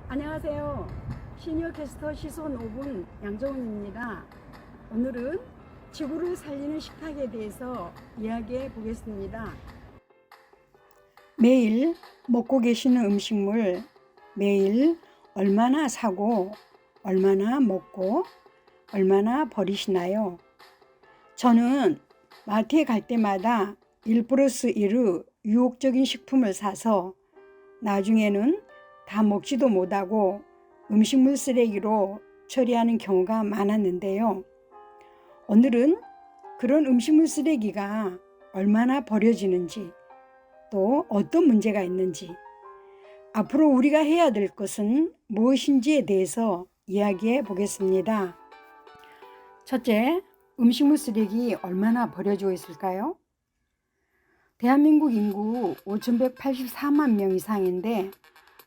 안녕하세요. 시니어 캐스터 시선 5분 양정훈입니다. 오늘은 지구를 살리는 식탁에 대해서 이야기해 보겠습니다. 매일 먹고 계시는 음식물 매일 얼마나 사고 얼마나 먹고 얼마나 버리시나요? 저는 마트에 갈 때마다 1+1의 유혹적인 식품을 사서 나중에는 다 먹지도 못하고 음식물 쓰레기로 처리하는 경우가 많았는데요. 오늘은 그런 음식물 쓰레기가 얼마나 버려지는지, 또 어떤 문제가 있는지, 앞으로 우리가 해야 될 것은 무엇인지에 대해서 이야기해 보겠습니다. 첫째, 음식물 쓰레기 얼마나 버려지고 있을까요? 대한민국 인구 5,184만 명 이상인데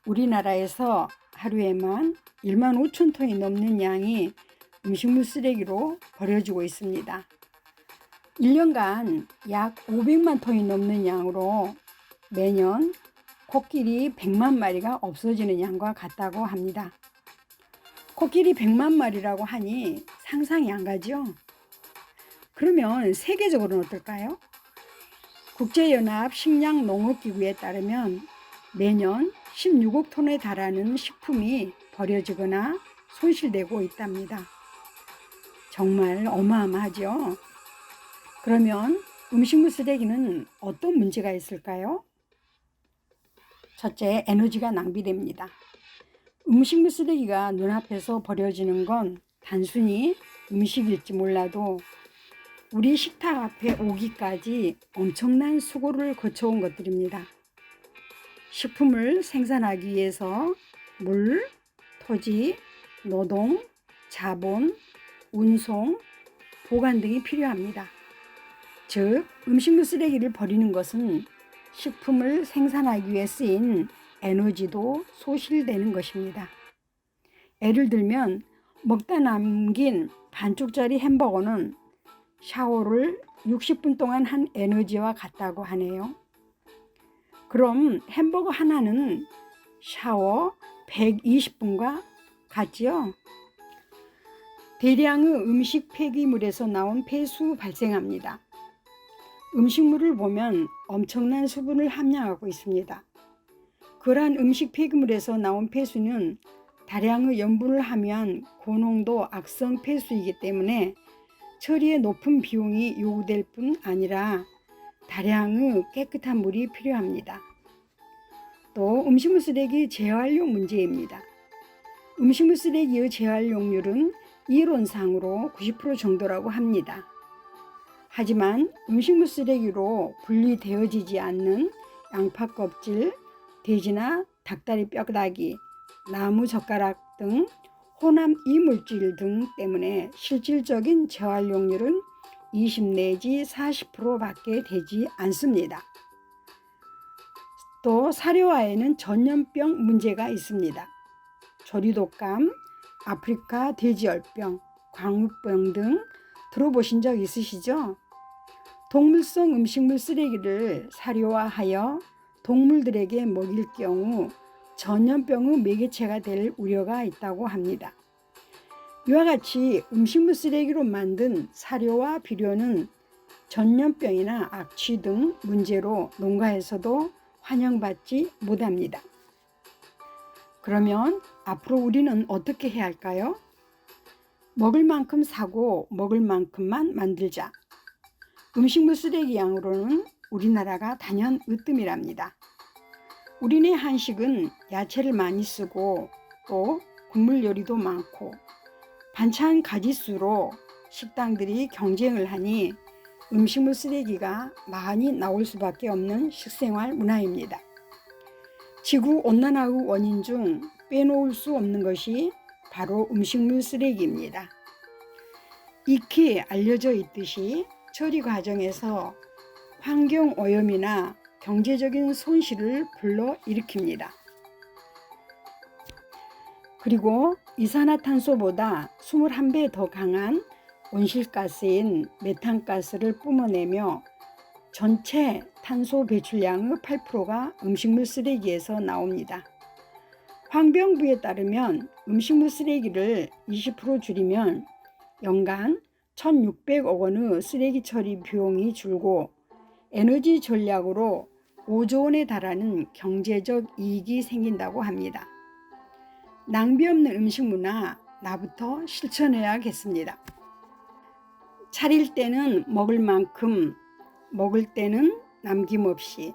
우리나라에서 하루에만 1만 5천 톤이 넘는 양이 음식물 쓰레기로 버려지고 있습니다. 1년간 약 500만 톤이 넘는 양으로 매년 코끼리 100만 마리가 없어지는 양과 같다고 합니다. 코끼리 100만 마리라고 하니 상상이 안 가죠? 그러면 세계적으로는 어떨까요? 국제연합 식량농업기구에 따르면 매년 16억 톤에 달하는 식품이 버려지거나 손실되고 있답니다. 정말 어마어마하죠? 그러면 음식물 쓰레기는 어떤 문제가 있을까요? 첫째, 에너지가 낭비됩니다. 음식물 쓰레기가 눈앞에서 버려지는 건 단순히 음식일지 몰라도 우리 식탁 앞에 오기까지 엄청난 수고를 거쳐온 것들입니다. 식품을 생산하기 위해서 물, 토지, 노동, 자본, 운송, 보관 등이 필요합니다. 즉, 음식물 쓰레기를 버리는 것은 식품을 생산하기 위해 쓰인 에너지도 소실되는 것입니다. 예를 들면 먹다 남긴 반쪽짜리 햄버거는 샤워를 60분 동안 한 에너지와 같다고 하네요. 그럼 햄버거 하나는 샤워 120분과 같지요? 대량의 음식 폐기물에서 나온 폐수 발생합니다. 음식물을 보면 엄청난 수분을 함량하고 있습니다. 그러한 음식 폐기물에서 나온 폐수는 다량의 염분을 함유한 고농도 악성 폐수이기 때문에 처리에 높은 비용이 요구될 뿐 아니라 다량의 깨끗한 물이 필요합니다. 또 음식물 쓰레기 재활용 문제입니다. 음식물 쓰레기의 재활용률은 이론상으로 90% 정도라고 합니다. 하지만 음식물 쓰레기로 분리되어지지 않는 양파 껍질, 돼지나 닭다리 뼈다귀, 나무 젓가락 등 혼합 이물질 등 때문에 실질적인 재활용률은 20 내지 40%밖에 되지 않습니다. 또 사료화에는 전염병 문제가 있습니다. 조리독감, 아프리카 돼지열병, 광우병 등 들어보신 적 있으시죠? 동물성 음식물 쓰레기를 사료화하여 동물들에게 먹일 경우 전염병의 매개체가 될 우려가 있다고 합니다. 이와 같이 음식물 쓰레기로 만든 사료와 비료는 전염병이나 악취 등 문제로 농가에서도 환영받지 못합니다. 그러면 앞으로 우리는 어떻게 해야 할까요? 먹을 만큼 사고 먹을 만큼만 만들자. 음식물 쓰레기 양으로는 우리나라가 단연 으뜸이랍니다. 우리네 한식은 야채를 많이 쓰고 또 국물 요리도 많고 반찬 가짓수로 식당들이 경쟁을 하니 음식물 쓰레기가 많이 나올 수밖에 없는 식생활 문화입니다. 지구 온난화의 원인 중 빼놓을 수 없는 것이 바로 음식물 쓰레기입니다. 익히 알려져 있듯이 처리 과정에서 환경 오염이나 경제적인 손실을 불러일으킵니다. 그리고 이산화탄소보다 21배 더 강한 온실가스인 메탄가스를 뿜어내며 전체 탄소 배출량의 8%가 음식물 쓰레기에서 나옵니다. 환경부에 따르면 음식물 쓰레기를 20% 줄이면 연간 1,600억 원의 쓰레기 처리 비용이 줄고 에너지 전략으로 5조 원에 달하는 경제적 이익이 생긴다고 합니다. 낭비 없는 음식 문화 나부터 실천해야겠습니다. 차릴 때는 먹을 만큼, 먹을 때는 남김없이.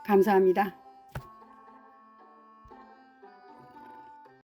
감사합니다.